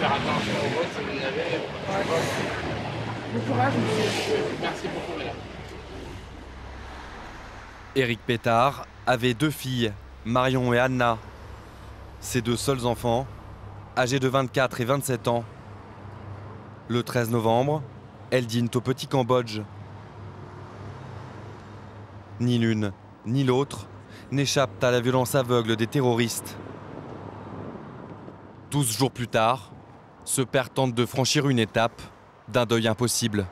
faire attention au vote si vous avez. Bon courage, monsieur. Merci beaucoup, madame. Éric Pétard avait 2 filles, Marion et Anna. Ses 2 seuls enfants, âgés de 24 et 27 ans. Le 13 novembre, elles dînent au Petit Cambodge. Ni l'une, ni l'autre n'échappent à la violence aveugle des terroristes. 12 jours plus tard, ce père tente de franchir une étape d'un deuil impossible.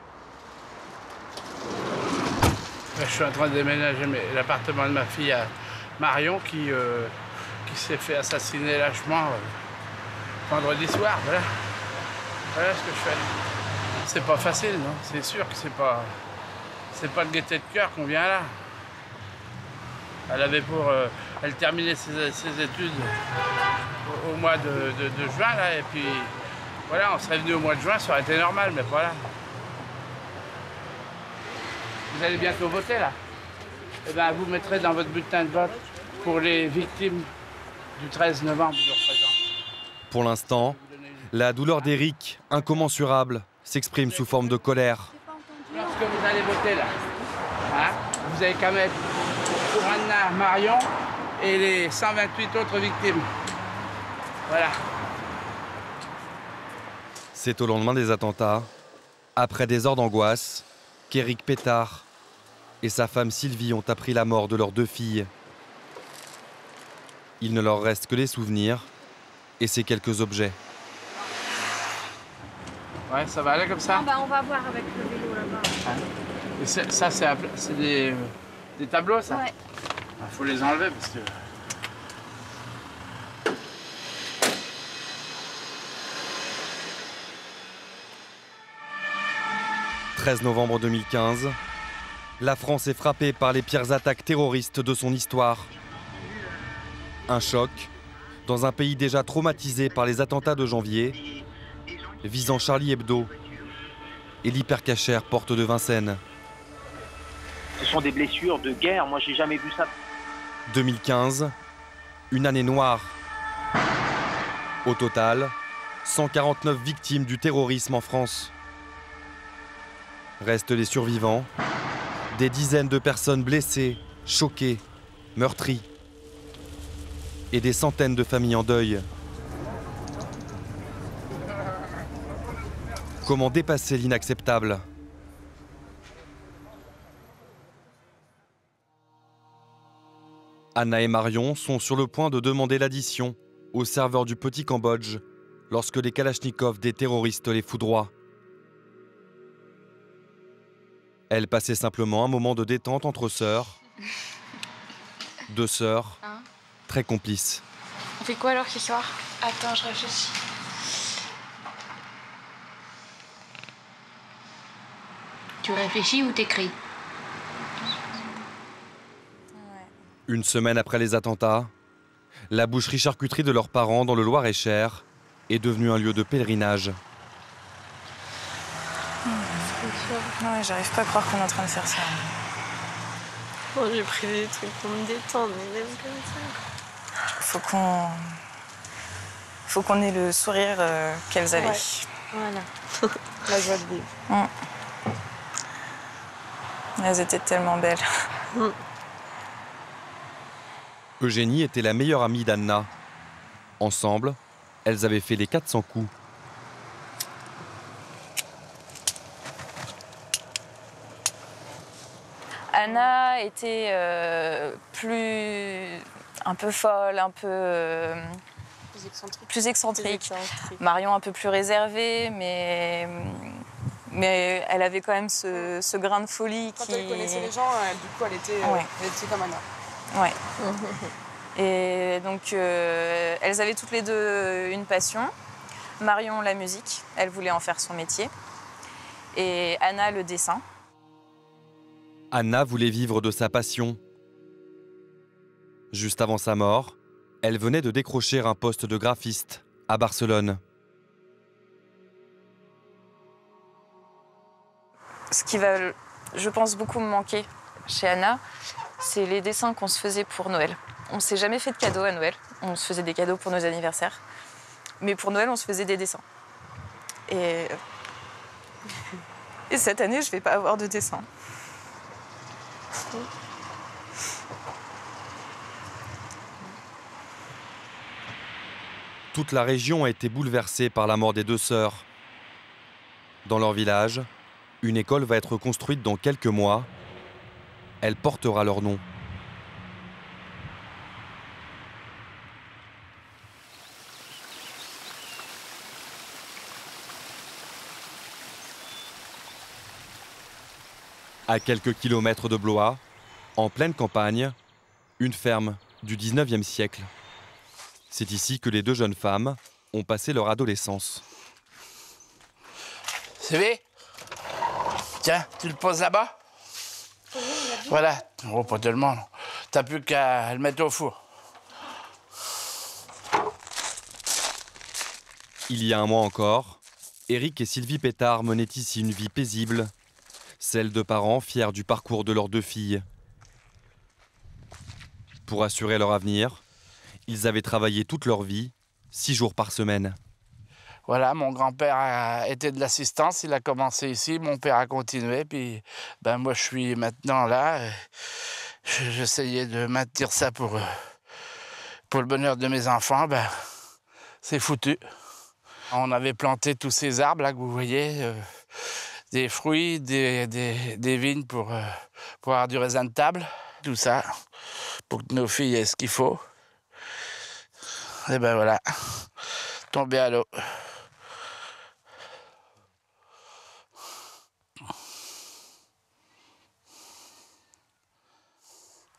Je suis en train de déménager l'appartement de ma fille à Marion qui s'est fait assassiner lâchement vendredi soir. Voilà. Voilà ce que je fais. C'est pas facile, non? C'est sûr que c'est pas de gaieté de cœur qu'on vient là. Elle terminait ses études au mois de juin là, et puis voilà, on serait venu au mois de juin, ça aurait été normal, mais voilà. Vous allez bientôt voter là. Eh bien, vous mettrez dans votre bulletin de vote pour les victimes du 13 novembre de représente. Pour l'instant, la douleur d'Éric, incommensurable, s'exprime sous forme de colère. Lorsque vous allez voter là, hein, vous avez qu'à mettre pour Anna, Marion et les 128 autres victimes. Voilà. C'est au lendemain des attentats, après des heures d'angoisse, qu'Éric Pétard et sa femme Sylvie ont appris la mort de leurs 2 filles. Il ne leur reste que les souvenirs et ces quelques objets. Ouais, ça va aller comme ça? Ah bah on va voir avec le vélo là-bas. Ouais. Et ça, c'est des tableaux, ça? Ouais. Il faut les enlever parce que... 13 novembre 2015, la France est frappée par les pires attaques terroristes de son histoire. Un choc dans un pays déjà traumatisé par les attentats de janvier, visant Charlie Hebdo et l'hypercachère Porte de Vincennes. Ce sont des blessures de guerre, moi j'ai jamais vu ça. 2015, une année noire. Au total, 149 victimes du terrorisme en France. Restent les survivants, des dizaines de personnes blessées, choquées, meurtries, et des centaines de familles en deuil. Comment dépasser l'inacceptable ? Anna et Marion sont sur le point de demander l'addition au serveur du Petit Cambodge lorsque les kalachnikovs des terroristes les foudroient. Elle passait simplement un moment de détente entre sœurs. 2 sœurs, très complices. On fait quoi alors ce soir? Attends, je réfléchis. Tu réfléchis ou t'écris? Une semaine après les attentats, la boucherie-charcuterie de leurs parents dans le Loir-et-Cher est devenue un lieu de pèlerinage. Non, j'arrive pas à croire qu'on est en train de faire ça. Bon, j'ai pris des trucs pour me détendre, mais même comme ça. Faut qu'on ait le sourire qu'elles avaient. Ouais. Voilà. La joie de vivre. Elles étaient tellement belles. Eugénie était la meilleure amie d'Anna. Ensemble, elles avaient fait les 400 coups. Anna était un peu folle, un peu plus excentrique. Marion un peu plus réservée, mais elle avait quand même ce grain de folie Quand elle connaissait les gens, du coup, elle était comme Anna. Ouais. Et donc, elles avaient toutes les deux une passion. Marion, la musique, elle voulait en faire son métier. Et Anna, le dessin. Anna voulait vivre de sa passion. Juste avant sa mort, elle venait de décrocher un poste de graphiste à Barcelone. Ce qui va, je pense, beaucoup me manquer chez Anna, c'est les dessins qu'on se faisait pour Noël. On ne s'est jamais fait de cadeaux à Noël. On se faisait des cadeaux pour nos anniversaires. Mais pour Noël, on se faisait des dessins. Et cette année, je ne vais pas avoir de dessin. Toute la région a été bouleversée par la mort des deux sœurs. Dans leur village, une école va être construite dans quelques mois. Elle portera leur nom. À quelques kilomètres de Blois, en pleine campagne, une ferme du 19e siècle. C'est ici que les deux jeunes femmes ont passé leur adolescence. CV, tiens, tu le poses là-bas. Voilà, oh, pas tellement. T'as plus qu'à le mettre au four. Il y a un mois encore, Éric et Sylvie Pétard menaient ici une vie paisible, celle de parents fiers du parcours de leurs deux filles. Pour assurer leur avenir, ils avaient travaillé toute leur vie, 6 jours par semaine. Voilà, mon grand-père était de l'assistance, il a commencé ici, mon père a continué, puis ben, moi je suis maintenant là. J'essayais de maintenir ça pour le bonheur de mes enfants, ben, c'est foutu. On avait planté tous ces arbres là que vous voyez, des fruits, des vignes pour avoir du raisin de table, tout ça, pour que nos filles aient ce qu'il faut. Et ben voilà, tombé à l'eau.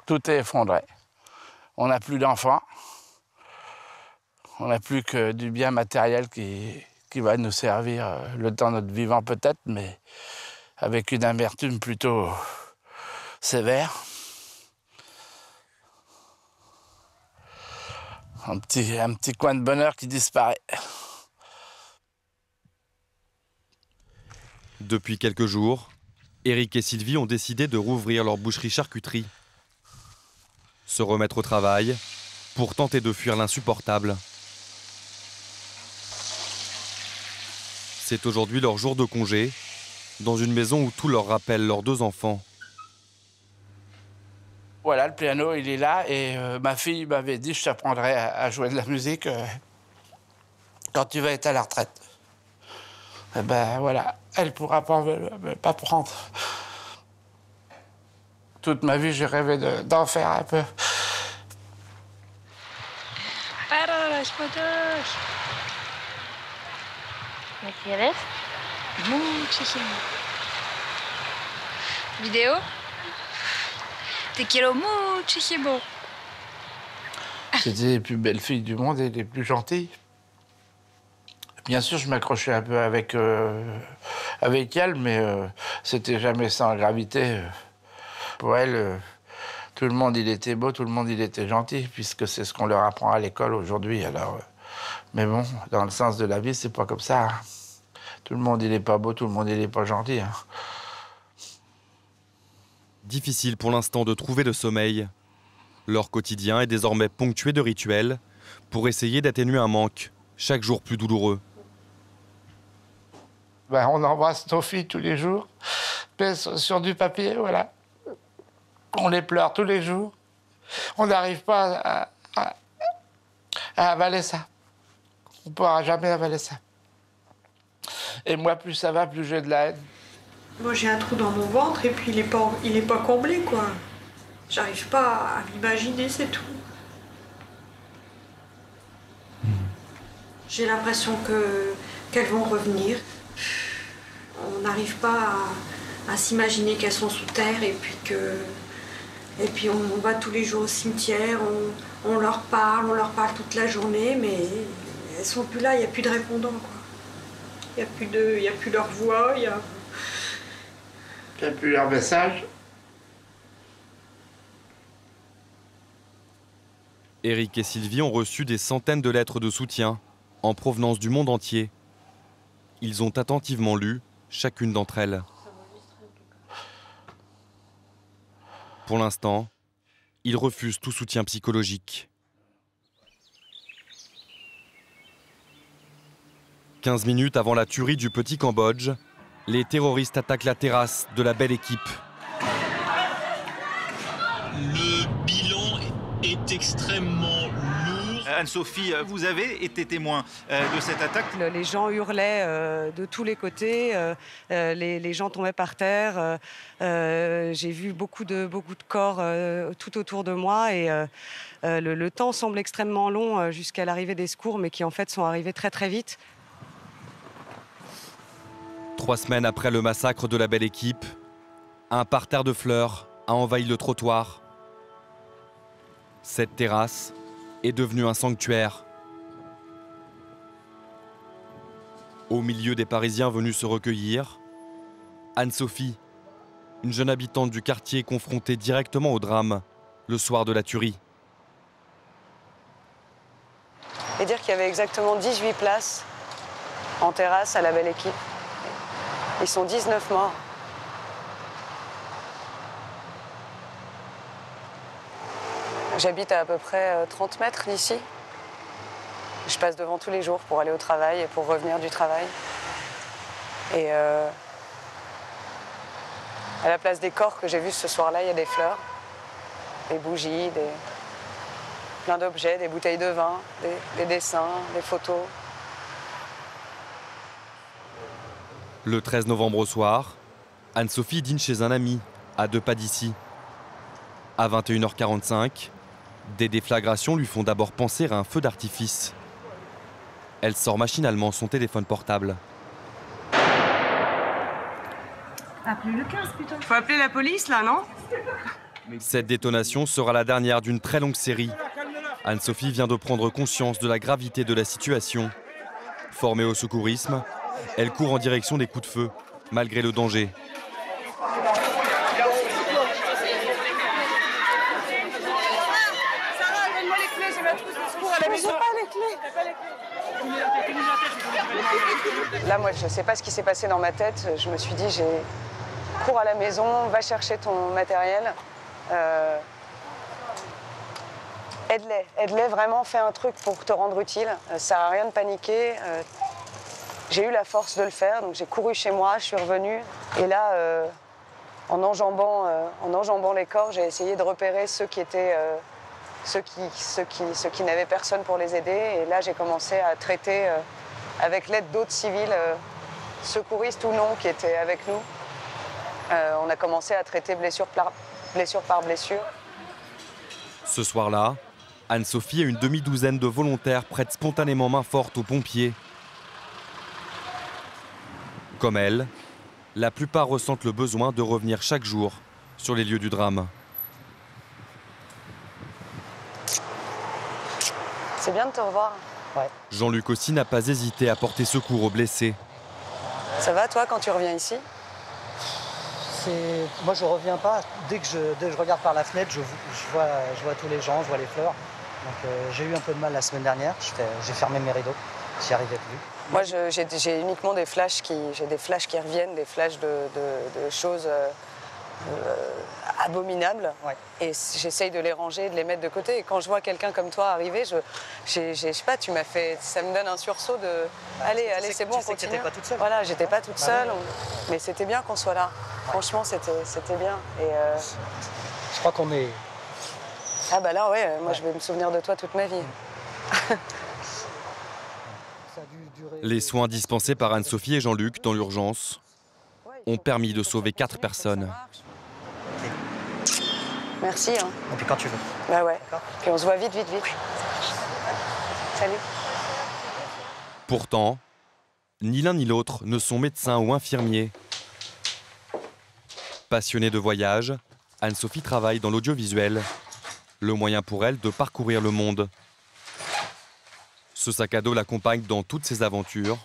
Tout est effondré. On n'a plus d'enfants. On n'a plus que du bien matériel qui va nous servir le temps de notre vivant peut-être, mais avec une amertume plutôt sévère. Un petit coin de bonheur qui disparaît. Depuis quelques jours, Éric et Sylvie ont décidé de rouvrir leur boucherie-charcuterie. Se remettre au travail pour tenter de fuir l'insupportable. C'est aujourd'hui leur jour de congé, dans une maison où tout leur rappelle leurs 2 enfants. Voilà, le piano, il est là, et ma fille m'avait dit, je t'apprendrai à jouer de la musique quand tu vas être à la retraite. Et ben voilà, elle ne pourra pas prendre. Toute ma vie, j'ai rêvé d'en faire un peu. ¿Me quieres? Muchísimo. Vidéo? Te quiero muchísimo. C'était les plus belles filles du monde et les plus gentilles. Bien sûr, je m'accrochais un peu avec elle, mais c'était jamais sans gravité. Pour elle, tout le monde, il était beau, tout le monde, il était gentil, puisque c'est ce qu'on leur apprend à l'école aujourd'hui. Alors, mais bon, dans le sens de la vie, c'est pas comme ça. Hein. Tout le monde, il est pas beau, tout le monde, il est pas gentil. Hein. Difficile pour l'instant de trouver le sommeil. Leur quotidien est désormais ponctué de rituels pour essayer d'atténuer un manque, chaque jour plus douloureux. Ben, on embrasse nos filles tous les jours, sur du papier, voilà. On les pleure tous les jours. On n'arrive pas à avaler ça. On ne pourra jamais avaler ça. Et moi, plus ça va, plus j'ai de la haine. Moi, j'ai un trou dans mon ventre et puis il est pas comblé, quoi. J'arrive pas à m'imaginer, c'est tout. J'ai l'impression qu'elles vont revenir. On n'arrive pas à s'imaginer qu'elles sont sous terre et puis on va tous les jours au cimetière, on leur parle toute la journée, mais elles sont plus là, il n'y a plus de répondants, quoi. Il n'y a plus leur voix, il n'y a plus leur message. Éric et Sylvie ont reçu des centaines de lettres de soutien en provenance du monde entier. Ils ont attentivement lu chacune d'entre elles. Pour l'instant, ils refusent tout soutien psychologique. 15 minutes avant la tuerie du petit Cambodge, les terroristes attaquent la terrasse de la Belle Équipe. Le bilan est extrêmement lourd. Anne-Sophie, vous avez été témoin de cette attaque. Les gens hurlaient de tous les côtés, les gens tombaient par terre. J'ai vu beaucoup de corps tout autour de moi et le temps semble extrêmement long jusqu'à l'arrivée des secours, mais qui en fait sont arrivés très très vite. 3 semaines après le massacre de la Belle Équipe, un parterre de fleurs a envahi le trottoir. Cette terrasse est devenue un sanctuaire. Au milieu des Parisiens venus se recueillir, Anne-Sophie, une jeune habitante du quartier confrontée directement au drame le soir de la tuerie. Et dire qu'il y avait exactement 18 places en terrasse à la Belle Équipe. Ils sont 19 morts. J'habite à peu près 30 mètres d'ici. Je passe devant tous les jours pour aller au travail et pour revenir du travail. Et à la place des corps que j'ai vus ce soir-là, il y a des fleurs, des bougies, plein d'objets, des bouteilles de vin, des dessins, des photos. Le 13 novembre au soir, Anne-Sophie dîne chez un ami, à 2 pas d'ici. À 21h45, des déflagrations lui font d'abord penser à un feu d'artifice. Elle sort machinalement son téléphone portable. Appelez le 15, putain. Faut appeler la police, là, non? Cette détonation sera la dernière d'une très longue série. Anne-Sophie vient de prendre conscience de la gravité de la situation. Formée au secourisme, elle court en direction des coups de feu, malgré le danger. Sarah, donne-moi les clés, j'ai ma trousse de secours à la maison. J'ai pas les clés. Là, moi, je sais pas ce qui s'est passé dans ma tête. Je me suis dit, cours à la maison, va chercher ton matériel. Aide-les vraiment, fais un truc pour te rendre utile. Ça sert à rien de paniquer. J'ai eu la force de le faire, donc j'ai couru chez moi, je suis revenue. Et là, en enjambant les corps, j'ai essayé de repérer ceux qui n'avaient personne pour les aider. Et là, j'ai commencé à traiter, avec l'aide d'autres civils, secouristes ou non, qui étaient avec nous. On a commencé à traiter blessure par blessure. Ce soir-là, Anne-Sophie et une demi-douzaine de volontaires prêtent spontanément main forte aux pompiers. Comme elle, la plupart ressentent le besoin de revenir chaque jour sur les lieux du drame. C'est bien de te revoir. Ouais. Jean-Luc aussi n'a pas hésité à porter secours aux blessés. Ça va, toi, quand tu reviens ici? Moi, je reviens pas. Dès que je regarde par la fenêtre, je vois tous les gens, je vois les fleurs. Donc, j'ai eu un peu de mal la semaine dernière. J'ai fermé mes rideaux. J'y arrivais plus. Moi, j'ai uniquement des flashs qui reviennent, des flashs de choses abominables. Ouais. Et j'essaye de les ranger, de les mettre de côté. Et quand je vois quelqu'un comme toi arriver, je sais pas, ça me donne un sursaut de allez, c'est bon, on continue. Tu n'étais pas toute seule. Voilà, j'étais pas toute seule, mais c'était bien qu'on soit là. Franchement, c'était bien. Et je crois qu'on est. Ah bah là, ouais, moi je vais me souvenir de toi toute ma vie. Les soins dispensés par Anne-Sophie et Jean-Luc dans l'urgence ont permis de sauver 4 personnes. Merci. Hein. Et puis quand tu veux. Bah ouais. Puis on se voit vite. Salut. Pourtant, ni l'un ni l'autre ne sont médecins ou infirmiers. Passionnée de voyage, Anne-Sophie travaille dans l'audiovisuel, le moyen pour elle de parcourir le monde. Ce sac à dos l'accompagne dans toutes ses aventures,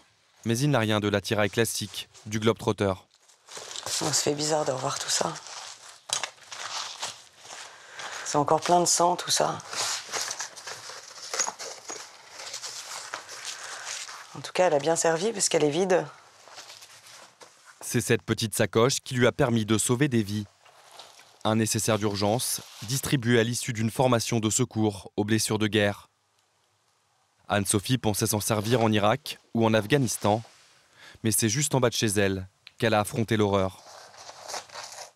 mais il n'a rien de l'attirail classique du globe-trotter. Ça fait bizarre de revoir tout ça. C'est encore plein de sang, tout ça. En tout cas, elle a bien servi parce qu'elle est vide. C'est cette petite sacoche qui lui a permis de sauver des vies. Un nécessaire d'urgence distribué à l'issue d'une formation de secours aux blessures de guerre. Anne-Sophie pensait s'en servir en Irak ou en Afghanistan, mais c'est juste en bas de chez elle qu'elle a affronté l'horreur.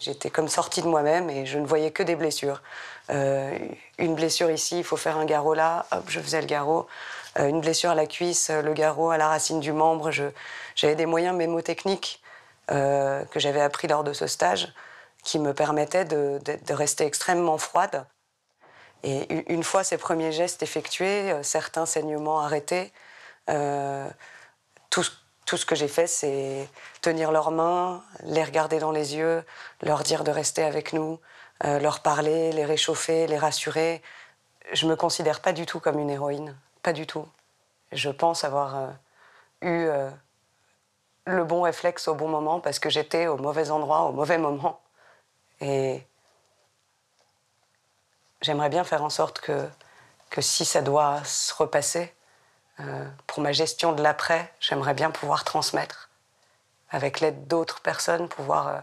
J'étais comme sortie de moi-même et je ne voyais que des blessures. Une blessure ici, il faut faire un garrot là, hop, je faisais le garrot. Une blessure à la cuisse, le garrot à la racine du membre. J'avais des moyens mémotechniques que j'avais appris lors de ce stage qui me permettaient de rester extrêmement froide. Et une fois ces premiers gestes effectués, certains saignements arrêtés, tout ce que j'ai fait, c'est tenir leurs mains, les regarder dans les yeux, leur dire de rester avec nous, leur parler, les réchauffer, les rassurer. Je me considère pas du tout comme une héroïne, pas du tout. Je pense avoir eu le bon réflexe au bon moment parce que j'étais au mauvais endroit, au mauvais moment. Et j'aimerais bien faire en sorte que si ça doit se repasser, pour ma gestion de l'après, j'aimerais bien pouvoir transmettre, avec l'aide d'autres personnes, pouvoir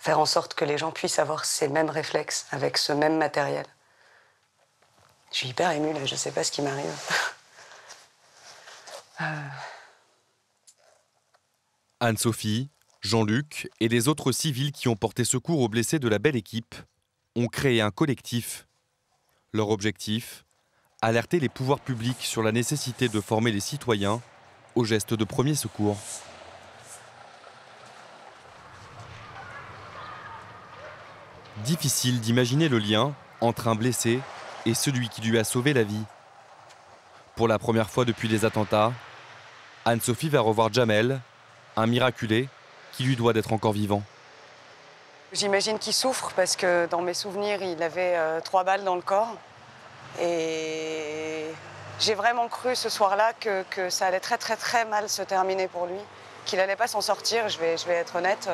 faire en sorte que les gens puissent avoir ces mêmes réflexes, avec ce même matériel. Je suis hyper émue, là, je ne sais pas ce qui m'arrive. Anne-Sophie, Jean-Luc et les autres civils qui ont porté secours aux blessés de la belle équipe ont créé un collectif. Leur objectif, alerter les pouvoirs publics sur la nécessité de former les citoyens aux gestes de premier secours. Difficile d'imaginer le lien entre un blessé et celui qui lui a sauvé la vie. Pour la première fois depuis les attentats, Anne-Sophie va revoir Jamel, un miraculé qui lui doit d'être encore vivant. J'imagine qu'il souffre parce que dans mes souvenirs, il avait 3 balles dans le corps. Et j'ai vraiment cru ce soir-là que ça allait très très très mal se terminer pour lui, qu'il n'allait pas s'en sortir, je vais être honnête.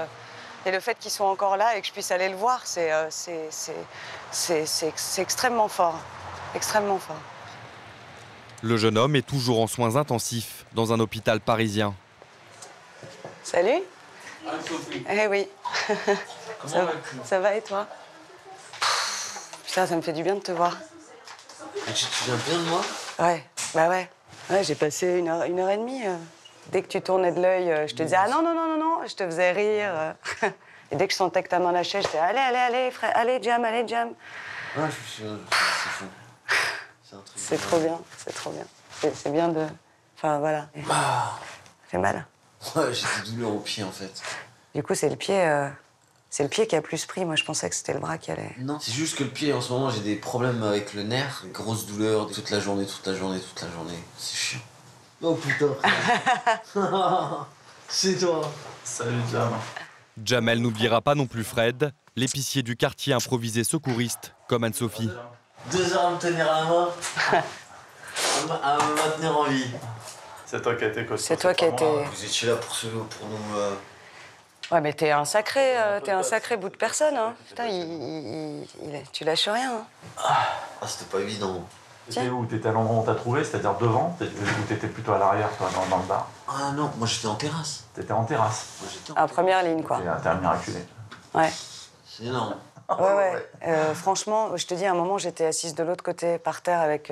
Et le fait qu'il soit encore là et que je puisse aller le voir, c'est extrêmement fort, extrêmement fort. Le jeune homme est toujours en soins intensifs dans un hôpital parisien. Salut. Anne-Sophie. Eh oui. Comment vas-tu ? Ça va et toi ? Putain, ça me fait du bien de te voir. Et tu te souviens bien de moi ? Ouais, bah ouais. Ouais, j'ai passé une heure et demie. Dès que tu tournais de l'œil, je te disais « Ah non, non, non, non, non !» Je te faisais rire. Et dès que je sentais que ta main lâchait, je disais « Allez, allez, allez, frère, allez, Jam, allez, Jam !» Ouais, je suis c'est fou. C'est trop bien, c'est trop bien. C'est bien de... Enfin, voilà. Ah. Ça fait mal. Ouais, j'ai des douleurs au pied, en fait. Du coup, c'est le pied qui a plus pris. Moi, je pensais que c'était le bras qui allait... Non, c'est juste que le pied, en ce moment, j'ai des problèmes avec le nerf. Une grosse douleur toute la journée, toute la journée, toute la journée. C'est chiant. Oh putain, c'est toi. Salut, Jam. Jamel n'oubliera pas non plus Fred, l'épicier du quartier improvisé secouriste, comme Anne-Sophie. 2 heures à me tenir à la main, à me maintenir en vie. C'est toi qui as été costaud. C'est toi qui as été... Vous étiez là pour nous... Ouais, mais t'es un sacré bout de personne, hein. Putain, tu lâches rien, hein. Ah, c'était pas évident. T'étais où? T'étais à l'endroit où on t'a trouvé, c'est-à-dire devant, ou t'étais plutôt à l'arrière, toi, dans le bar? Ah non, moi j'étais en terrasse. T'étais en terrasse? En première ligne, quoi. T'es un miraculé. Ouais. C'est énorme. Ouais. Franchement, je te dis, à un moment, j'étais assise de l'autre côté, par terre, avec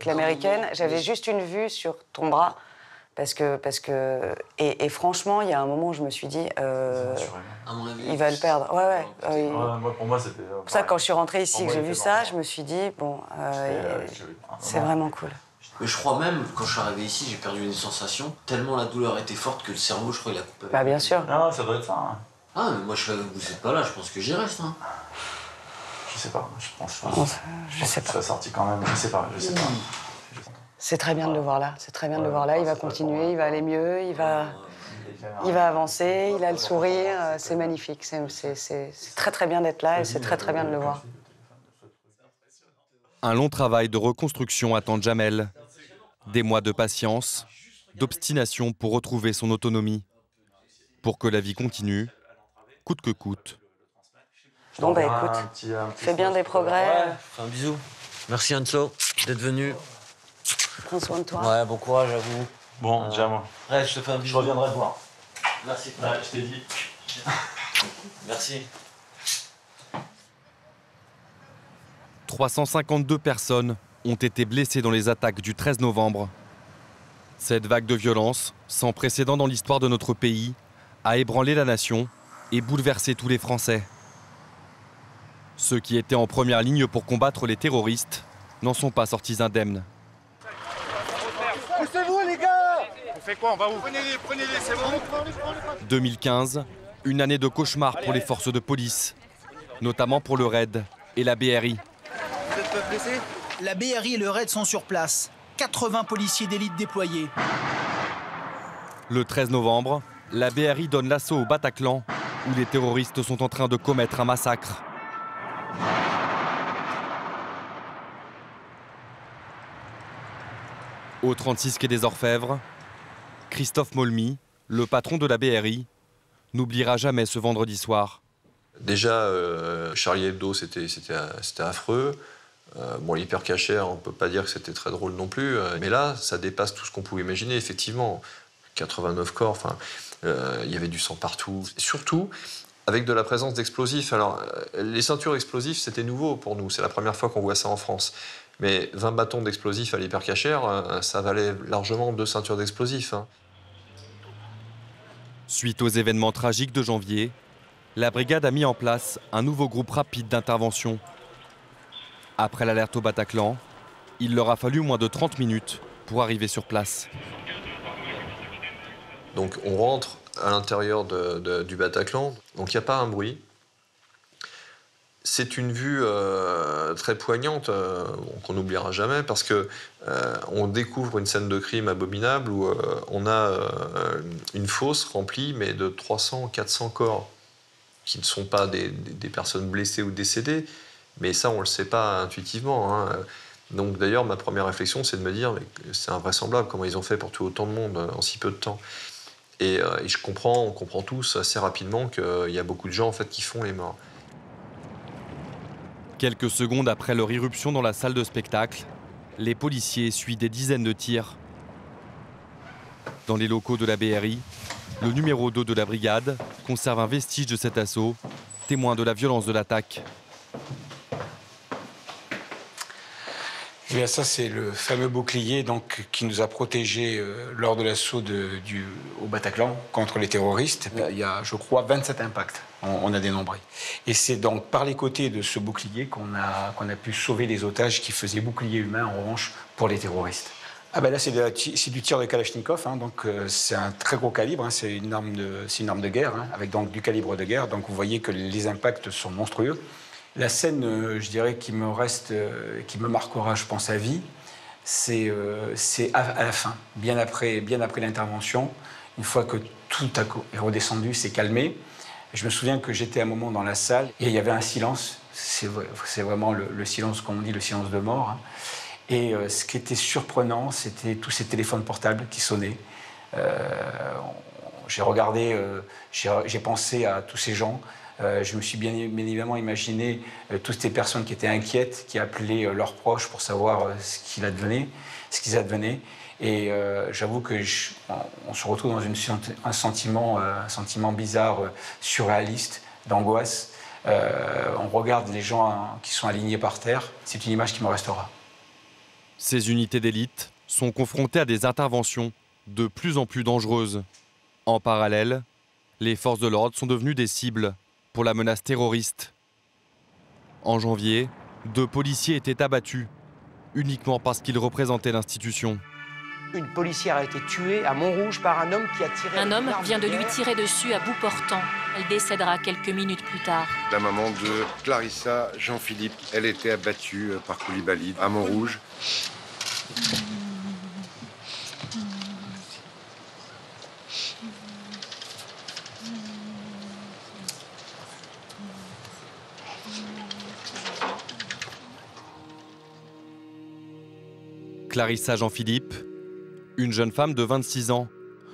l'américaine. J'avais juste une vue sur ton bras. Et franchement, il y a un moment où je me suis dit, il va le perdre. Ouais. Pour moi, c'était... C'est pour ça que quand je suis rentrée ici, que j'ai vu ça, je me suis dit, bon, c'est vraiment cool. Mais je crois même, quand je suis arrivé ici, j'ai perdu une sensation, tellement la douleur était forte que le cerveau, je crois, il a coupé. Bah bien sûr. Ah, ça doit être ça. Hein. Ah, mais moi, vous n'êtes pas là, je pense que j'y reste. Hein. Je sais pas, je pense je sais pas. Ça a sorti quand même, je sais pas. C'est très bien de le voir là, c'est très bien de le voir là. Il va continuer, il va aller mieux, il va avancer, il a le sourire, c'est magnifique. C'est très très bien d'être là et c'est très très bien de le voir. Un long travail de reconstruction attend Jamel. Des mois de patience, d'obstination pour retrouver son autonomie. Pour que la vie continue, coûte que coûte. Bon bah écoute, fais bien des progrès. Ouais, un bisou. Merci Anso d'être venu. Prends soin de toi. Ouais, bon courage à vous. Bon, Jam. Ouais, je te fais un bisou. Je reviendrai te voir. Merci. Ouais, je t'ai dit. Merci. 352 personnes ont été blessés dans les attaques du 13 novembre. Cette vague de violence, sans précédent dans l'histoire de notre pays, a ébranlé la nation et bouleversé tous les Français. Ceux qui étaient en première ligne pour combattre les terroristes n'en sont pas sortis indemnes. Poussez-vous les gars! On fait quoi? On va où? Prenez-les, c'est bon. 2015, une année de cauchemar pour les forces de police, notamment pour le RAID et la BRI. Vous êtes pas blessés? La BRI et le RAID sont sur place. 80 policiers d'élite déployés. Le 13 novembre, la BRI donne l'assaut au Bataclan, où les terroristes sont en train de commettre un massacre. Au 36 quai des Orfèvres, Christophe Molmy, le patron de la BRI, n'oubliera jamais ce vendredi soir. Déjà, Charlie Hebdo, c'était affreux. Bon, l'hypercachère, on ne peut pas dire que c'était très drôle non plus. Mais là, ça dépasse tout ce qu'on pouvait imaginer, effectivement. 89 corps, enfin, il y avait du sang partout. Surtout, avec de la présence d'explosifs. Alors, les ceintures explosifs, c'était nouveau pour nous. C'est la première fois qu'on voit ça en France. Mais 20 bâtons d'explosifs à l'hypercachère, ça valait largement 2 ceintures d'explosifs. Suite aux événements tragiques de janvier, la brigade a mis en place un nouveau groupe rapide d'intervention. Après l'alerte au Bataclan, il leur a fallu moins de 30 minutes pour arriver sur place. Donc on rentre à l'intérieur du Bataclan, donc il n'y a pas un bruit. C'est une vue très poignante qu'on n'oubliera jamais parce qu'on découvre une scène de crime abominable où on a une fosse remplie mais de 300-400 corps qui ne sont pas des personnes blessées ou décédées, mais ça on ne le sait pas intuitivement. Donc d'ailleurs ma première réflexion c'est de me dire c'est invraisemblable comment ils ont fait pour tuer autant de monde en si peu de temps. Et on comprend tous assez rapidement qu'il y a beaucoup de gens en fait, qui font les morts. Quelques secondes après leur irruption dans la salle de spectacle, les policiers essuient des dizaines de tirs. Dans les locaux de la BRI, le numéro 2 de la brigade conserve un vestige de cet assaut, témoin de la violence de l'attaque. Eh bien, ça, c'est le fameux bouclier donc, qui nous a protégés lors de l'assaut au Bataclan contre les terroristes. Il y a, je crois, 27 impacts, on a dénombré. Et c'est donc par les côtés de ce bouclier qu'on a pu sauver les otages qui faisaient bouclier humain, en revanche, pour les terroristes. Ah ben là, c'est du tir de Kalachnikov, donc c'est un très gros calibre, c'est une arme de guerre, avec donc du calibre de guerre. Donc vous voyez que les impacts sont monstrueux. La scène, je dirais, qui me marquera, je pense, à vie, c'est à la fin, bien après l'intervention, une fois que tout est redescendu, c'est calmé. Je me souviens que j'étais un moment dans la salle et il y avait un silence, c'est vraiment le silence, comme on dit, le silence de mort. Et ce qui était surprenant, c'était tous ces téléphones portables qui sonnaient. J'ai regardé, j'ai pensé à tous ces gens. Je me suis bien évidemment imaginé toutes ces personnes qui étaient inquiètes, qui appelaient leurs proches pour savoir ce qu'ils advenaient. Et j'avoue que on se retrouve dans un sentiment bizarre, surréaliste, d'angoisse. On regarde les gens qui sont alignés par terre. C'est une image qui me restera. Ces unités d'élite sont confrontées à des interventions de plus en plus dangereuses. En parallèle, les forces de l'ordre sont devenues des cibles pour la menace terroriste. En janvier, 2 policiers étaient abattus, uniquement parce qu'ils représentaient l'institution. Une policière a été tuée à Montrouge par un homme qui a tiré... Un homme vient de lui tirer dessus à bout portant. Elle décédera quelques minutes plus tard. La maman de Clarissa Jean-Philippe, elle était abattue par Koulibaly à Montrouge. Clarissa Jean-Philippe, une jeune femme de 26 ans,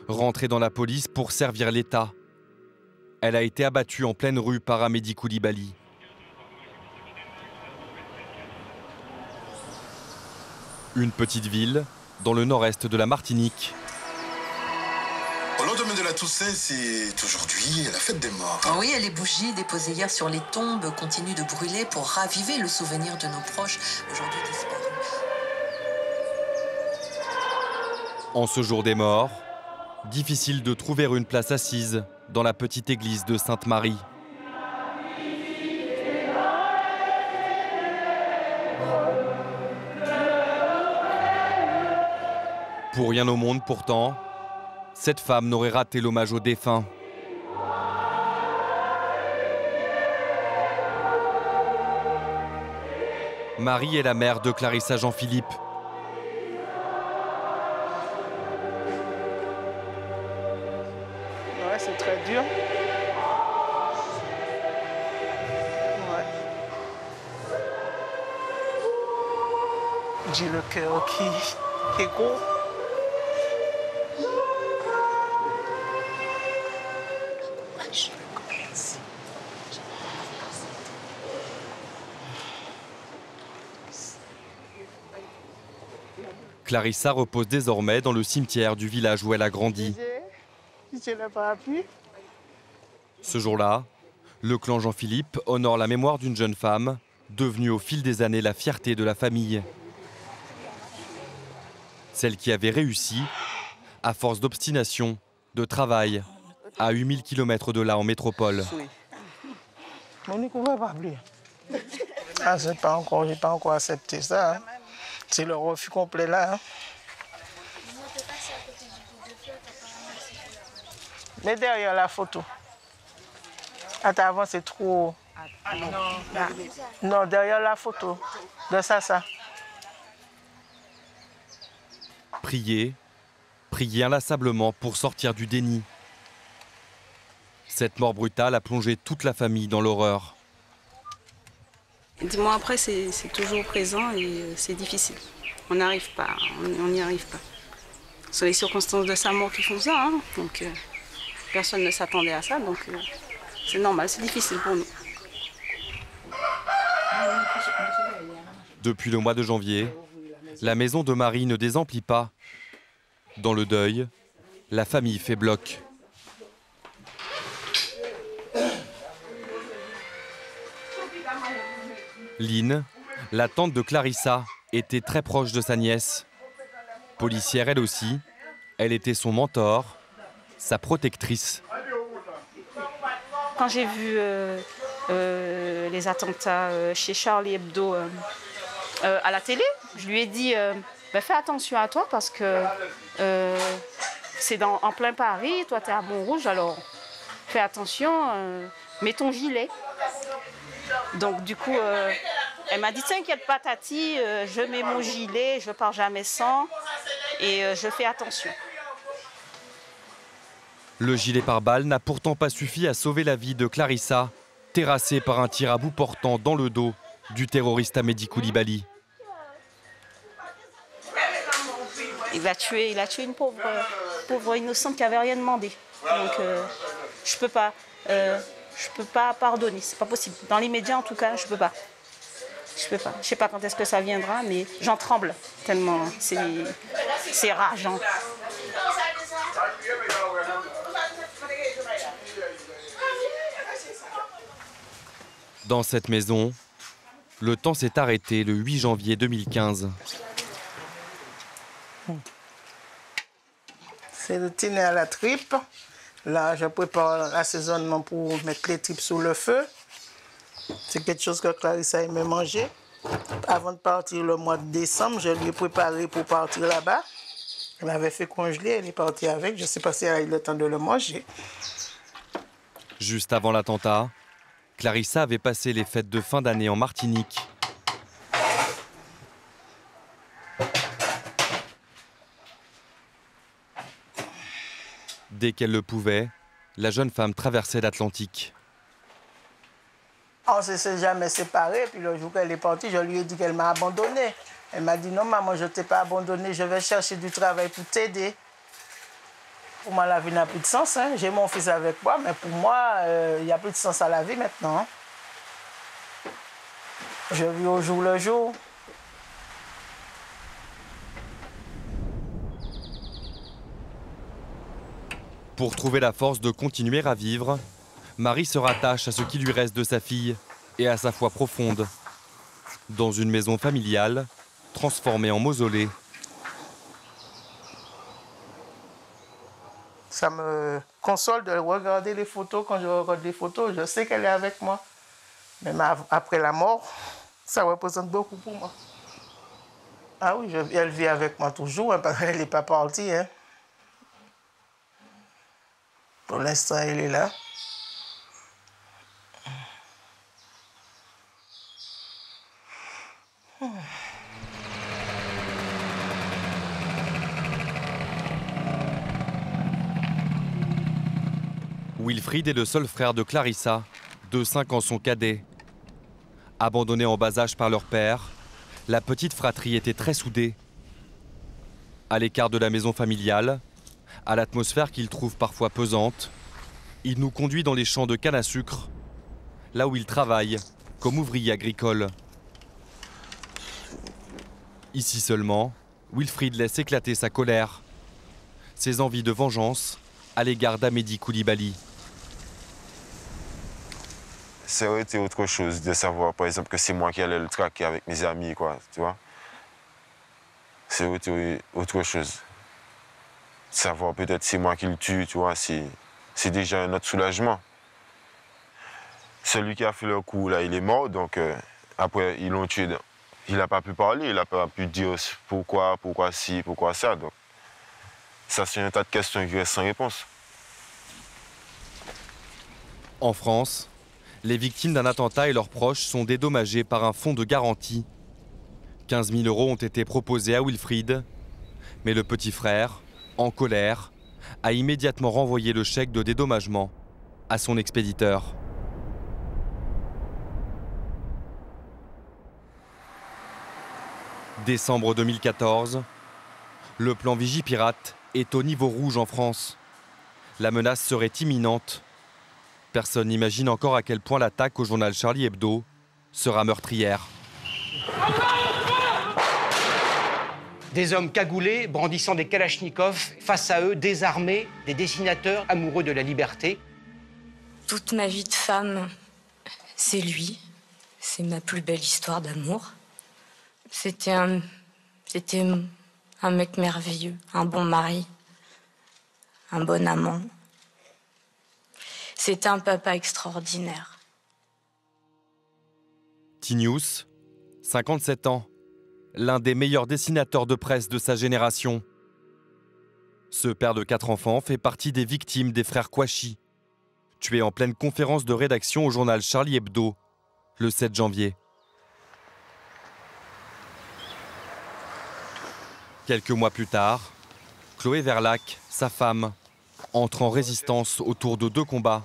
rentrée dans la police pour servir l'État. Elle a été abattue en pleine rue par Amédi Koulibaly. Une petite ville dans le nord-est de la Martinique. Au lendemain de la Toussaint, c'est aujourd'hui la fête des morts. Oui, et les bougies déposées hier sur les tombes continuent de brûler pour raviver le souvenir de nos proches aujourd'hui disparus. En ce jour des morts, difficile de trouver une place assise dans la petite église de Sainte-Marie. Pour rien au monde pourtant, cette femme n'aurait raté l'hommage aux défunts. Marie est la mère de Clarissa Jean-Philippe. Ouais, c'est très dur. Ouais. J'ai le cœur qui est gros. Clarissa repose désormais dans le cimetière du village où elle a grandi. J'ai le parapluie. Ce jour-là, le clan Jean-Philippe honore la mémoire d'une jeune femme, devenue au fil des années la fierté de la famille. Celle qui avait réussi, à force d'obstination, de travail, à 8000 km de là en métropole. Monique, on va pas oublier. Ah, j'ai pas encore accepté ça. Hein. C'est le refus complet là. Hein. Mais derrière la photo. Attends, avant c'est trop. Non, derrière la photo. De ça. Prier inlassablement pour sortir du déni. Cette mort brutale a plongé toute la famille dans l'horreur. 10 mois après, c'est toujours présent et c'est difficile. On n'arrive pas, on n'y arrive pas. Ce sont les circonstances de sa mort qui font ça, hein. Donc personne ne s'attendait à ça, donc c'est normal, c'est difficile pour nous. Depuis le mois de janvier, la maison de Marie ne désemplit pas. Dans le deuil, la famille fait bloc. Lynn, la tante de Clarissa, était très proche de sa nièce. Policière elle aussi, elle était son mentor, sa protectrice. Quand j'ai vu les attentats chez Charlie Hebdo à la télé, je lui ai dit fais attention à toi parce que c'est en plein Paris, toi tu es à Montrouge, alors fais attention, mets ton gilet. Donc du coup, elle m'a dit t'inquiète pas Tati, je mets mon gilet, je pars jamais sans et je fais attention. Le gilet pare-balles n'a pourtant pas suffi à sauver la vie de Clarissa, terrassée par un tir à bout portant dans le dos du terroriste Amédi Koulibaly. Il a tué une pauvre innocente qui n'avait rien demandé. Donc je peux pas pardonner, c'est pas possible. Dans l'immédiat en tout cas, je peux pas. Je sais pas quand est-ce que ça viendra, mais j'en tremble tellement c'est rageant. Dans cette maison, le temps s'est arrêté le 8 janvier 2015. C'est le tiner à la tripe. Là, je prépare l'assaisonnement pour mettre les tripes sous le feu. C'est quelque chose que Clarissa aimait manger. Avant de partir le mois de décembre, je lui ai préparé pour partir là-bas. Elle m'avait fait congeler, elle est partie avec. Je ne sais pas si elle a eu le temps de le manger. Juste avant l'attentat, Clarissa avait passé les fêtes de fin d'année en Martinique. Dès qu'elle le pouvait, la jeune femme traversait l'Atlantique. On ne s'est jamais séparés. Puis le jour qu'elle est partie, je lui ai dit qu'elle m'a abandonnée. Elle m'a dit non maman, je ne t'ai pas abandonnée, je vais chercher du travail pour t'aider. Pour moi, la vie n'a plus de sens. Hein. J'ai mon fils avec moi, mais pour moi, il n'y a plus de sens à la vie maintenant. Hein. Je vis au jour le jour. Pour trouver la force de continuer à vivre, Marie se rattache à ce qui lui reste de sa fille et à sa foi profonde. Dans une maison familiale, transformée en mausolée. Ça me console de regarder les photos. Quand je regarde les photos, je sais qu'elle est avec moi. Même après la mort, ça représente beaucoup pour moi. Ah oui, elle vit avec moi toujours, hein, parce qu'elle n'est pas partie. Hein. Pour l'instant, elle est là. Wilfried est le seul frère de Clarissa, de 5 ans son cadet. Abandonné en bas âge par leur père, la petite fratrie était très soudée. À l'écart de la maison familiale, à l'atmosphère qu'il trouve parfois pesante, il nous conduit dans les champs de canne à sucre, là où il travaille comme ouvrier agricole. Ici seulement, Wilfried laisse éclater sa colère, ses envies de vengeance à l'égard d'Amédi Coulibaly. Ça aurait été autre chose de savoir, par exemple, que c'est moi qui allais le traquer avec mes amis, quoi, tu vois. C'est autre chose. Savoir peut-être c'est moi qui le tue, tu vois, c'est déjà un autre soulagement. Celui qui a fait le coup, là, il est mort, donc après, ils l'ont tué. Il n'a pas pu parler, il n'a pas pu dire pourquoi ci, pourquoi ça. Donc, ça, c'est un tas de questions qui restent sans réponse. En France, les victimes d'un attentat et leurs proches sont dédommagés par un fonds de garantie. 15 000 € ont été proposés à Wilfried, mais le petit frère, en colère, a immédiatement renvoyé le chèque de dédommagement à son expéditeur. Décembre 2014, le plan Vigipirate est au niveau rouge en France. La menace serait imminente. Personne n'imagine encore à quel point l'attaque au journal Charlie Hebdo sera meurtrière. Des hommes cagoulés, brandissant des kalachnikovs, face à eux, désarmés, des dessinateurs amoureux de la liberté. Toute ma vie de femme, c'est lui. C'est ma plus belle histoire d'amour. C'était un mec merveilleux, un bon mari, un bon amant. C'était un papa extraordinaire. Tinius, 57 ans, l'un des meilleurs dessinateurs de presse de sa génération. Ce père de 4 enfants fait partie des victimes des frères Kouachi, tués en pleine conférence de rédaction au journal Charlie Hebdo, le 7 janvier. Quelques mois plus tard, Chloé Verlac, sa femme, entre en résistance autour de 2 combats.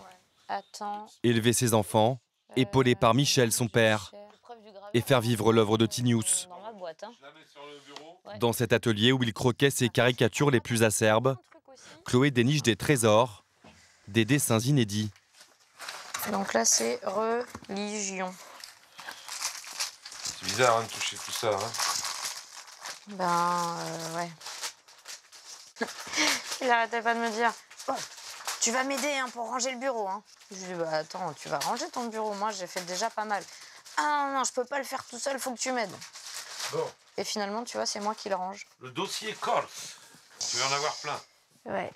Élever ses enfants, épaulé par Michel, son père, et faire vivre l'œuvre de Tinius. Dans cet atelier où il croquait ses caricatures les plus acerbes, Chloé déniche des trésors, des dessins inédits. Donc là, c'est religion. C'est bizarre hein, de toucher tout ça. Hein. Ouais. Il arrêtait pas de me dire bon, tu vas m'aider hein, pour ranger le bureau. Hein. Je lui dis bah attends, tu vas ranger ton bureau. Moi, j'ai fait déjà pas mal. Ah non, je peux pas le faire tout seul, faut que tu m'aides. Bon. Et finalement, tu vois, c'est moi qui le range. Le dossier Corse, tu vas en avoir plein. Ouais.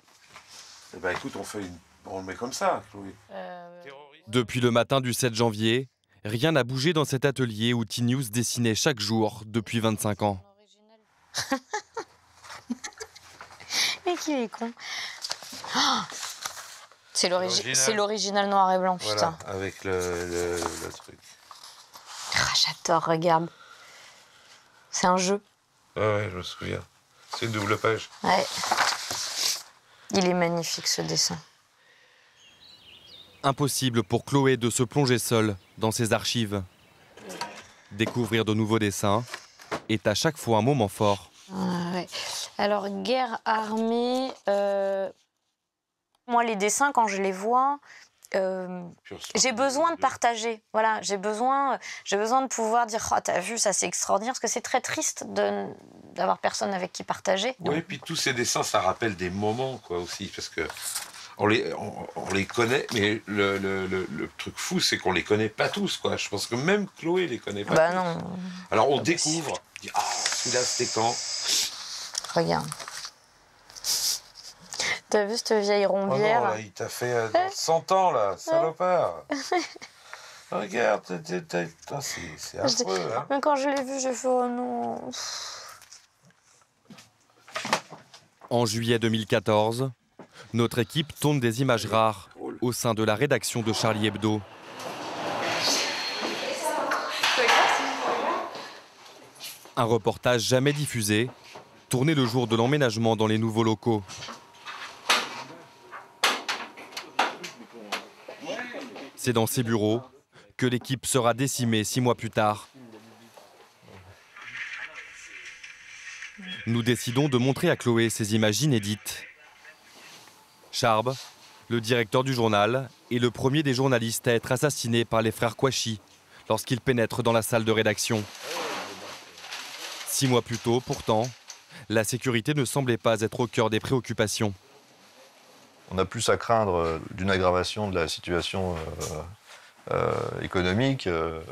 Eh ben écoute, on le met comme ça, Chloé. Depuis le matin du 7 janvier, rien n'a bougé dans cet atelier où Tinius dessinait chaque jour depuis 25 ans. Mais qui est con. Oh, c'est l'original noir et blanc, putain. Voilà, avec le truc. Ah, j'adore, regarde. C'est un jeu. Ouais, je me souviens. C'est une double page. Ouais. Il est magnifique, ce dessin. Impossible pour Chloé de se plonger seule dans ses archives. Découvrir de nouveaux dessins est à chaque fois un moment fort. Ouais. Alors, guerre armée... Moi, les dessins, quand je les vois... j'ai besoin de partager, voilà, j'ai besoin de pouvoir dire oh, t'as vu, ça c'est extraordinaire, parce que c'est très triste d'avoir personne avec qui partager. Oui, et puis tous ces dessins, ça rappelle des moments, quoi, aussi, parce que on les connaît, mais le truc fou, c'est qu'on les connaît pas tous, quoi. Je pense que même Chloé les connaît pas tous. Non. Alors on découvre, on dit ah, celui-là c'était quand? Regarde. T'as vu cette vieille rombière? Oh non, là, il t'a fait 100 ans, là, salopard. Regarde, c'est affreux. Hein. Mais quand je l'ai vu, j'ai fait oh non. En juillet 2014, notre équipe tourne des images rares au sein de la rédaction de Charlie Hebdo. Un reportage jamais diffusé, tourné le jour de l'emménagement dans les nouveaux locaux. C'est dans ces bureaux que l'équipe sera décimée 6 mois plus tard. Nous décidons de montrer à Chloé ces images inédites. Charb, le directeur du journal, est le premier des journalistes à être assassiné par les frères Kouachi lorsqu'ils pénètrent dans la salle de rédaction. 6 mois plus tôt, pourtant, la sécurité ne semblait pas être au cœur des préoccupations. On a plus à craindre d'une aggravation de la situation économique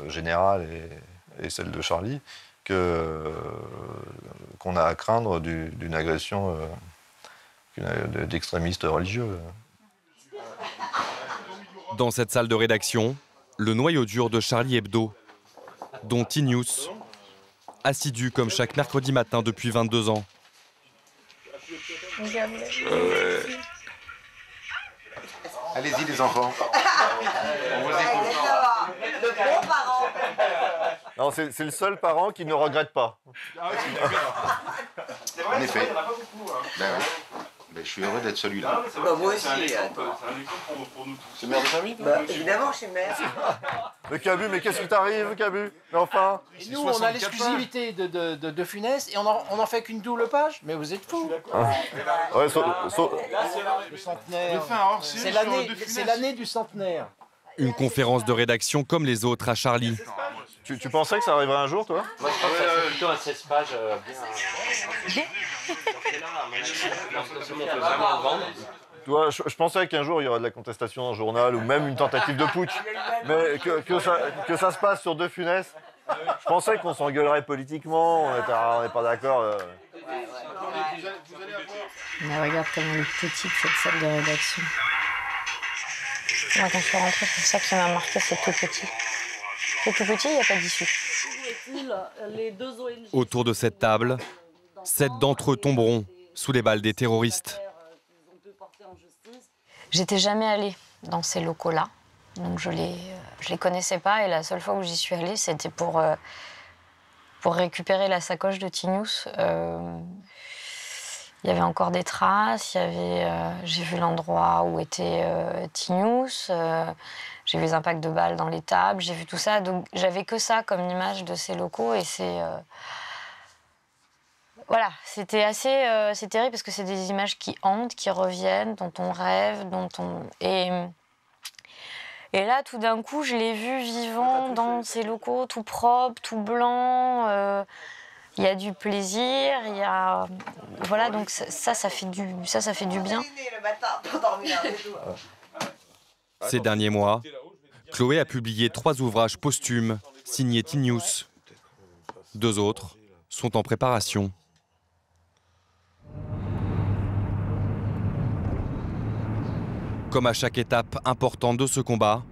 générale et celle de Charlie qu'on a à craindre d'une agression d'extrémistes religieux. Dans cette salle de rédaction, le noyau dur de Charlie Hebdo, dont T-News, assidu comme chaque mercredi matin depuis 22 ans. Allez-y les enfants. On vous écoute. Le bon parent. Non, c'est le seul parent qui ne regrette pas. En effet. Ben, je suis heureux d'être celui-là. Bah, moi aussi. C'est un exemple pour nous tous. C'est mère de famille? Bah, évidemment, je suis mère. Mais Cabu, mais qu'est-ce qui t'arrive, Cabu? Mais enfin. Et nous, on a l'exclusivité de Funès et on en fait qu'une double page. Mais vous êtes fous. Ouais, le centenaire. C'est l'année du centenaire. Une conférence de rédaction comme les autres à Charlie. Tu pensais que ça arriverait un jour, toi? Moi, je pense que ça fait plutôt un 16 pages bien. Toi, je pensais qu'un jour il y aurait de la contestation dans le journal ou même une tentative de putsch, mais que ça se passe sur De Funès. Je pensais qu'on s'engueulerait politiquement, on n'est pas d'accord. Mais regarde comment elle est petite cette salle de rédaction. Moi, quand je suis rentrée, c'est ça qui m'a marqué, c'est tout petit. C'est tout petit, il n'y a pas d'issue. Autour de cette table, 7 d'entre eux tomberont sous les balles des terroristes. J'étais jamais allée dans ces locaux-là, donc je les connaissais pas. Et la seule fois où j'y suis allée, c'était pour récupérer la sacoche de T-News. Il y avait encore des traces, j'ai vu l'endroit où était T-News, j'ai vu les impacts de balles dans les tables, j'ai vu tout ça. Donc j'avais que ça comme image de ces locaux et c'est... Voilà, c'était assez c'est terrible parce que c'est des images qui hantent, qui reviennent, dont on rêve, Et là, tout d'un coup, je l'ai vu vivant dans ces locaux, tout propre, tout blanc. Il y a du plaisir, il y a... Voilà, donc ça fait du bien. Ces derniers mois, Chloé a publié 3 ouvrages posthumes signés T-News. 2 autres sont en préparation. Comme à chaque étape importante de ce combat,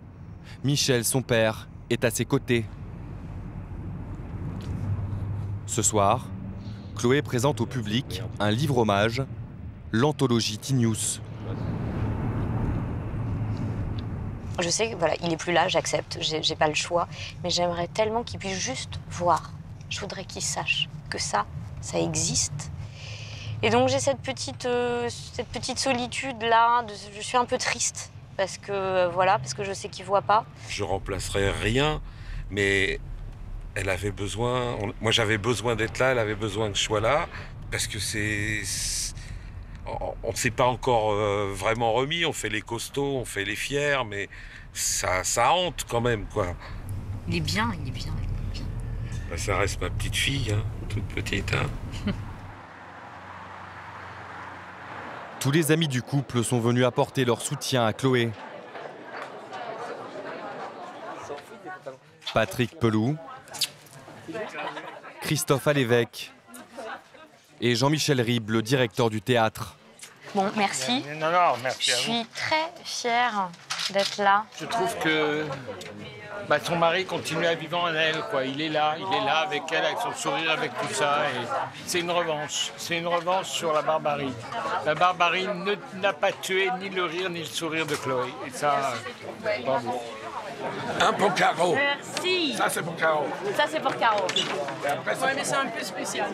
Michel, son père, est à ses côtés. Ce soir, Chloé présente au public un livre-hommage, l'anthologie T-News. Je sais que voilà, il est plus là, j'accepte, j'ai pas le choix, mais j'aimerais tellement qu'il puisse juste voir. Je voudrais qu'il sache que ça existe. Et donc j'ai cette petite solitude là, je suis un peu triste parce que je sais qu'il voit pas. Je remplacerai rien, mais elle avait besoin, moi j'avais besoin d'être là, elle avait besoin que je sois là, parce que on ne s'est pas encore vraiment remis, on fait les costauds, on fait les fiers, mais ça hante quand même, quoi. Il est bien. Ben, ça reste ma petite fille, hein, toute petite. Hein. Tous les amis du couple sont venus apporter leur soutien à Chloé. Patrick Pelou, Christophe Alévèque et Jean-Michel Ribes, le directeur du théâtre. Bon, merci. Non, non, merci Je à vous. suis très fière d'être là. Je trouve que son mari continue à vivre en elle, quoi. Il est là avec elle, avec son sourire, avec tout ça. Et c'est une revanche. C'est une revanche sur la barbarie. La barbarie n'a pas tué ni le rire ni le sourire de Chloé. Et ça, bravo. Un pour Caro. Merci. Ça, c'est pour Caro. Ça, c'est pour Caro. Ouais, mais c'est un peu spécial.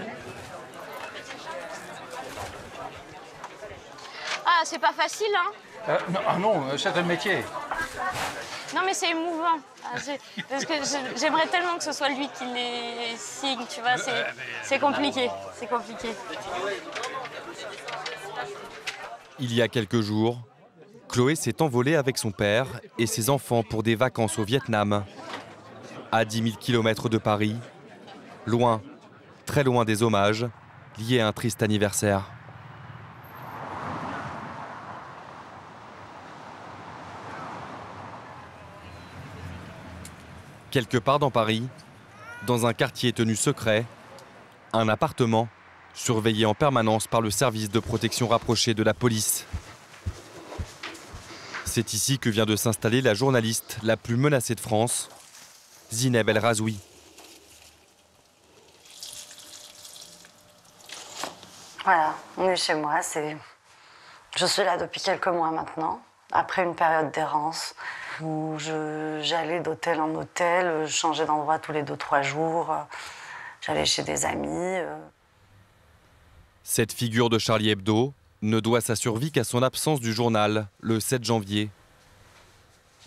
Ah, c'est pas facile, hein? Non, c'est un métier. Non, mais c'est émouvant. Parce que j'aimerais tellement que ce soit lui qui les signe, tu vois. C'est compliqué. C'est compliqué. Il y a quelques jours, Chloé s'est envolée avec son père et ses enfants pour des vacances au Vietnam. À 10 000 km de Paris, loin, très loin des hommages liés à un triste anniversaire. Quelque part dans Paris, dans un quartier tenu secret, un appartement surveillé en permanence par le service de protection rapproché de la police. C'est ici que vient de s'installer la journaliste la plus menacée de France, Zineb El Razoui. Voilà, on est chez moi. Je suis là depuis quelques mois maintenant, après une période d'errance où j'allais d'hôtel en hôtel, je changeais d'endroit tous les 2-3 jours, j'allais chez des amis. Cette figure de Charlie Hebdo ne doit sa survie qu'à son absence du journal, le 7 janvier.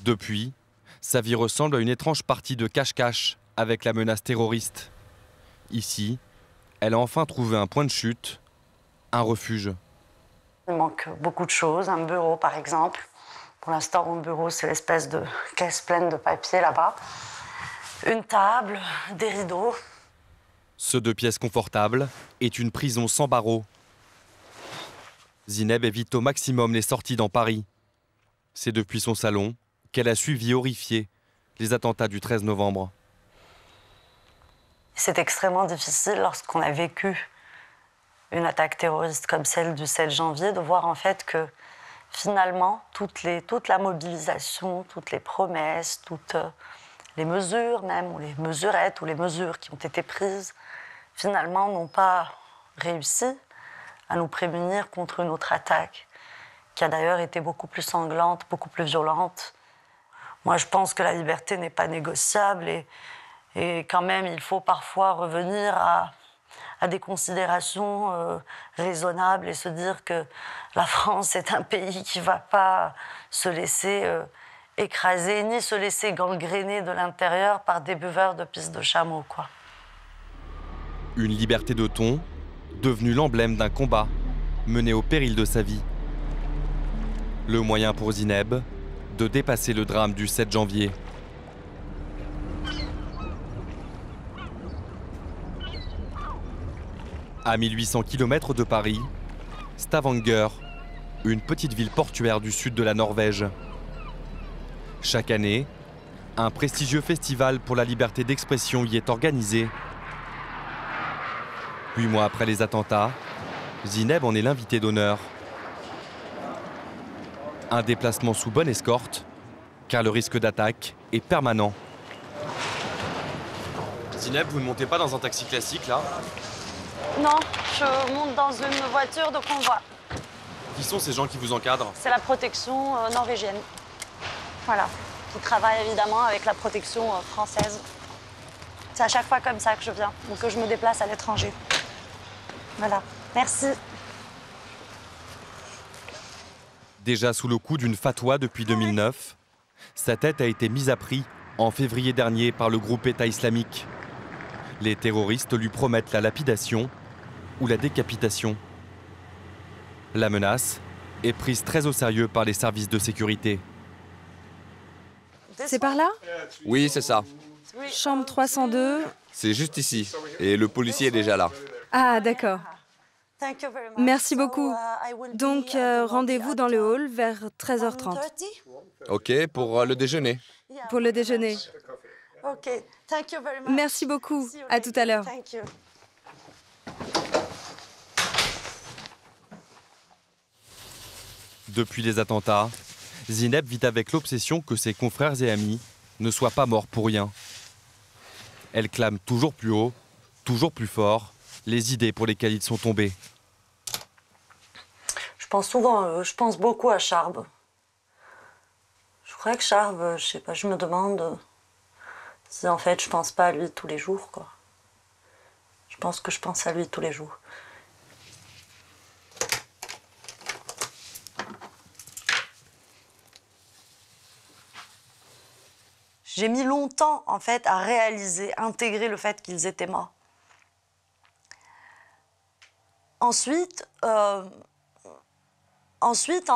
Depuis, sa vie ressemble à une étrange partie de cache-cache avec la menace terroriste. Ici, elle a enfin trouvé un point de chute, un refuge. Il manque beaucoup de choses, un bureau par exemple. Pour l'instant, mon bureau, c'est l'espèce de caisse pleine de papier là-bas. Une table, des rideaux. Ce 2 pièces confortables est une prison sans barreaux. Zineb évite au maximum les sorties dans Paris. C'est depuis son salon qu'elle a suivi horrifiée les attentats du 13 novembre. C'est extrêmement difficile lorsqu'on a vécu une attaque terroriste comme celle du 7 janvier de voir en fait que finalement toute la mobilisation, toutes les promesses, toutes les mesures même, ou les mesurettes, ou les mesures qui ont été prises, finalement n'ont pas réussi à nous prémunir contre une autre attaque, qui a d'ailleurs été beaucoup plus sanglante, beaucoup plus violente. Moi, je pense que la liberté n'est pas négociable et quand même, il faut parfois revenir à des considérations raisonnables et se dire que la France est un pays qui ne va pas se laisser écraser ni se laisser gangréner de l'intérieur par des buveurs de pisse de chameau, quoi. Une liberté de ton, devenue l'emblème d'un combat mené au péril de sa vie. Le moyen pour Zineb de dépasser le drame du 7 janvier. À 1800 km de Paris, Stavanger, une petite ville portuaire du sud de la Norvège. Chaque année, un prestigieux festival pour la liberté d'expression y est organisé. 8 mois après les attentats, Zineb en est l'invité d'honneur. Un déplacement sous bonne escorte, car le risque d'attaque est permanent. Zineb, vous ne montez pas dans un taxi classique là? Non, je monte dans une voiture de convoi. Qui sont ces gens qui vous encadrent? C'est la protection norvégienne. Voilà, qui travaille évidemment avec la protection française. C'est à chaque fois comme ça que je viens, donc que je me déplace à l'étranger. Voilà, merci. Déjà sous le coup d'une fatwa depuis 2009, sa tête a été mise à prix en février dernier par le groupe État islamique. Les terroristes lui promettent la lapidation ou la décapitation. La menace est prise très au sérieux par les services de sécurité. C'est par là? Oui, c'est ça. Chambre 302. C'est juste ici. Et le policier est déjà là. Ah, d'accord. Merci beaucoup. Donc, rendez-vous dans le hall vers 13h30. OK, pour le déjeuner. Pour le déjeuner. Merci beaucoup. À tout à l'heure. Depuis les attentats, Zineb vit avec l'obsession que ses confrères et amis ne soient pas morts pour rien. Elle clame toujours plus haut, toujours plus fort, les idées pour lesquelles ils sont tombés. Je pense beaucoup à Charb. Je crois que Charb, je sais pas, je me demande si en fait je pense pas à lui tous les jours, quoi. Je pense que je pense à lui tous les jours. J'ai mis longtemps, en fait, à réaliser, intégrer le fait qu'ils étaient morts. Ensuite, en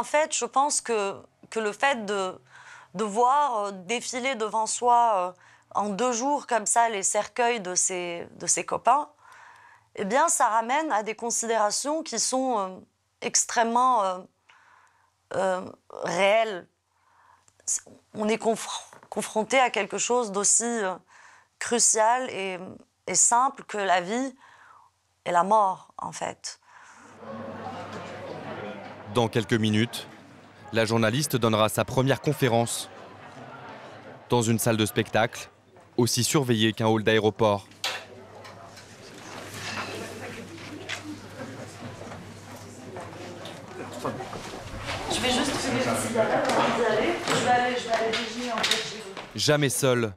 fait, je pense que le fait de voir défiler devant soi en 2 jours, comme ça, les cercueils de ses copains, eh bien, ça ramène à des considérations qui sont extrêmement réelles. On est confronté à quelque chose d'aussi crucial et simple que la vie et la mort, en fait. Dans quelques minutes, la journaliste donnera sa première conférence dans une salle de spectacle, aussi surveillée qu'un hall d'aéroport. Je vais juste fumer une cigarette avant d'y aller. Je vais aller déjeuner en fait chez vous. Jamais seule,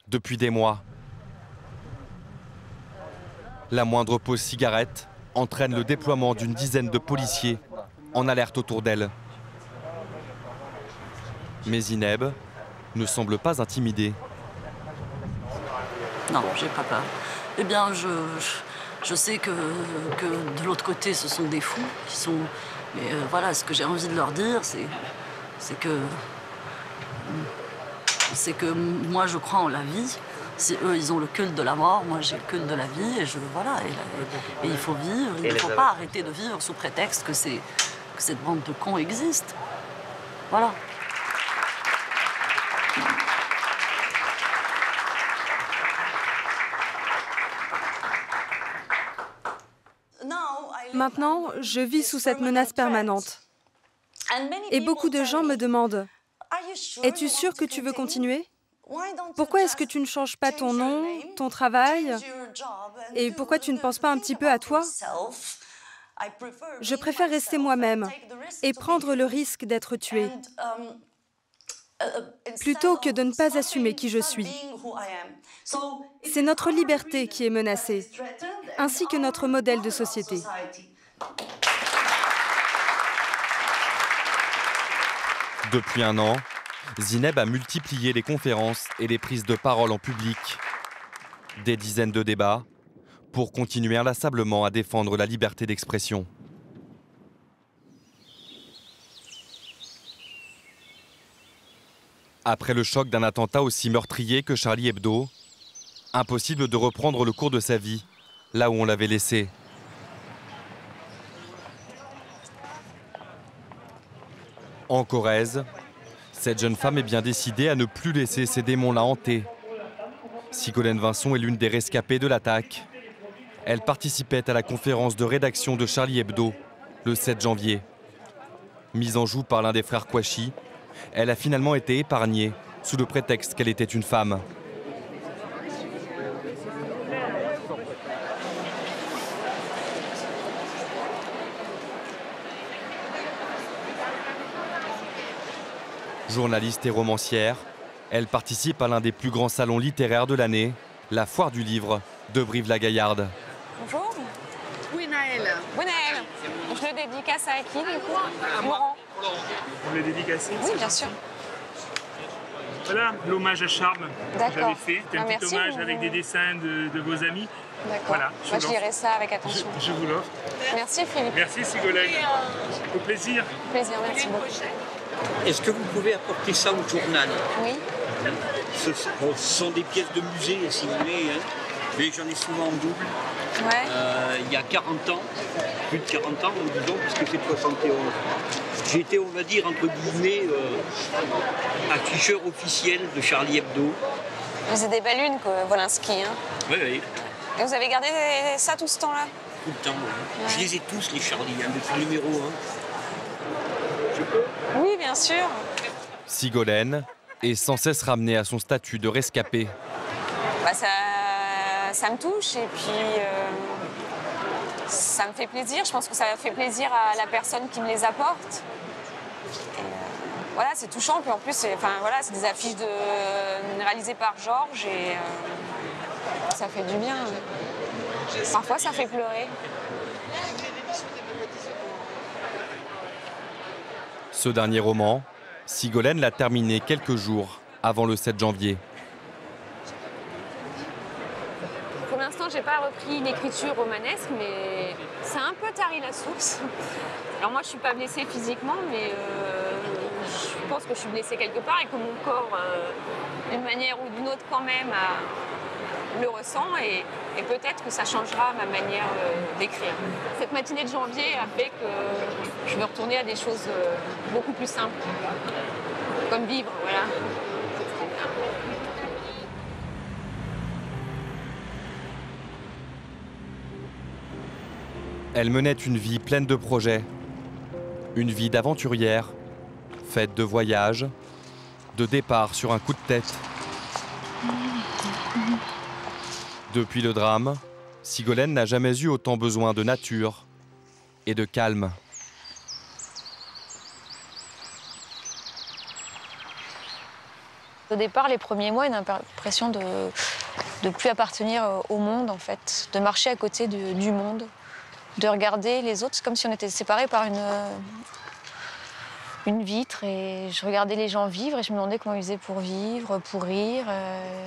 depuis des mois. La moindre pause cigarette entraîne le déploiement d'une dizaine de policiers en alerte autour d'elle. Mais Zineb ne semble pas intimidée. Non, j'ai pas peur. Eh bien, je sais que de l'autre côté, ce sont des fous qui sont... Mais voilà, ce que j'ai envie de leur dire, c'est que moi, je crois en la vie. Si eux, ils ont le culte de la mort, moi, j'ai le culte de la vie. Et voilà, et il faut vivre. Il ne faut pas arrêter de vivre sous prétexte que cette bande de cons existe. Voilà. Maintenant, je vis sous cette menace permanente. Et beaucoup de gens me demandent « Es-tu sûr que tu veux continuer ? Pourquoi est-ce que tu ne changes pas ton nom, ton travail ? Et pourquoi tu ne penses pas un petit peu à toi ? Je préfère rester moi-même et prendre le risque d'être tuée, plutôt que de ne pas assumer qui je suis. C'est notre liberté qui est menacée, ainsi que notre modèle de société. Depuis un an, Zineb a multiplié les conférences et les prises de parole en public. Des dizaines de débats pour continuer inlassablement à défendre la liberté d'expression. Après le choc d'un attentat aussi meurtrier que Charlie Hebdo, impossible de reprendre le cours de sa vie, là où on l'avait laissé. En Corrèze, cette jeune femme est bien décidée à ne plus laisser ces démons la hanter. Sigolène Vincent est l'une des rescapées de l'attaque. Elle participait à la conférence de rédaction de Charlie Hebdo, le 7 janvier. Mise en joue par l'un des frères Kouachi, elle a finalement été épargnée sous le prétexte qu'elle était une femme. Journaliste et romancière, elle participe à l'un des plus grands salons littéraires de l'année, la Foire du Livre de Brive-la-Gaillarde. Bonjour. Oui, Naël. Oui, Naël. Je le dédicace à qui, du coup? Laurent. Vous le dédicacez? Oui, bien sûr. Voilà, l'hommage à Charb que j'avais fait. C'était un petit merci, hommage avec des dessins de vos amis. D'accord. Voilà, Je lirai ça avec attention. Je vous l'offre. Merci, Philippe. Merci, Sigolène. Au plaisir. Plaisir, merci beaucoup. Est-ce que vous pouvez apporter ça au journal? Oui. Ce sont des pièces de musée, si vous voulez, hein. Mais j'en ai souvent en double. Ouais. Il y a 40 ans, plus de 40 ans, disons, puisque c'est 71. J'ai été, on va dire, entre guillemets, afficheur officiel de Charlie Hebdo. Vous êtes des belles lunes, quoi, Wolinski. Hein. Oui, oui. Et vous avez gardé ça tout ce temps-là? Tout le temps, oui. Ouais. Je les ai tous, les Charlie, hein, depuis le numéro 1. Oui, bien sûr. Sigolène est sans cesse ramenée à son statut de rescapée. Bah, ça me touche et puis ça me fait plaisir. Je pense que ça fait plaisir à la personne qui me les apporte. Voilà, c'est touchant. Puis en plus, c'est des affiches réalisées par Georges et ça fait du bien. Parfois, ça fait pleurer. Ce dernier roman, Sigolène l'a terminé quelques jours avant le 7 janvier. Pour l'instant, j'ai pas repris une écriture romanesque, mais c'est un peu tari la source. Alors moi, je suis pas blessée physiquement, mais je pense que je suis blessée quelque part et que mon corps, d'une manière ou d'une autre quand même, le ressent et peut-être que ça changera ma manière d'écrire. Cette matinée de janvier a fait que je veux retourner à des choses beaucoup plus simples, comme vivre, voilà. Elle menait une vie pleine de projets, une vie d'aventurière, faite de voyages, de départs sur un coup de tête. Depuis le drame, Sigolène n'a jamais eu autant besoin de nature et de calme. Au départ, les premiers mois, une impression de plus appartenir au monde, en fait, de marcher à côté du monde, de regarder les autres. C'est comme si on était séparés par une vitre et je regardais les gens vivre et je me demandais comment ils faisaient pour vivre, pour rire.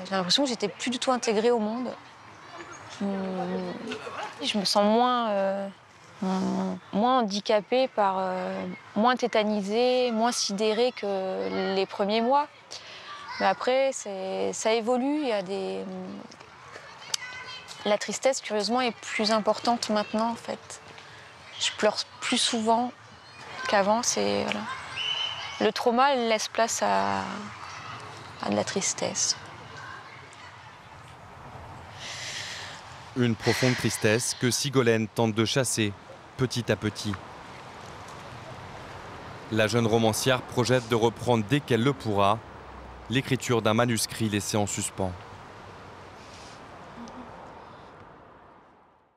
J'ai l'impression que j'étais plus du tout intégrée au monde. Je me sens moins handicapée, moins tétanisée, moins sidérée que les premiers mois. Mais après, ça évolue. La tristesse, curieusement, est plus importante maintenant, en fait. Je pleure plus souvent qu'avant. Voilà. Le trauma laisse place à de la tristesse. Une profonde tristesse que Sigolène tente de chasser petit à petit. La jeune romancière projette de reprendre dès qu'elle le pourra l'écriture d'un manuscrit laissé en suspens.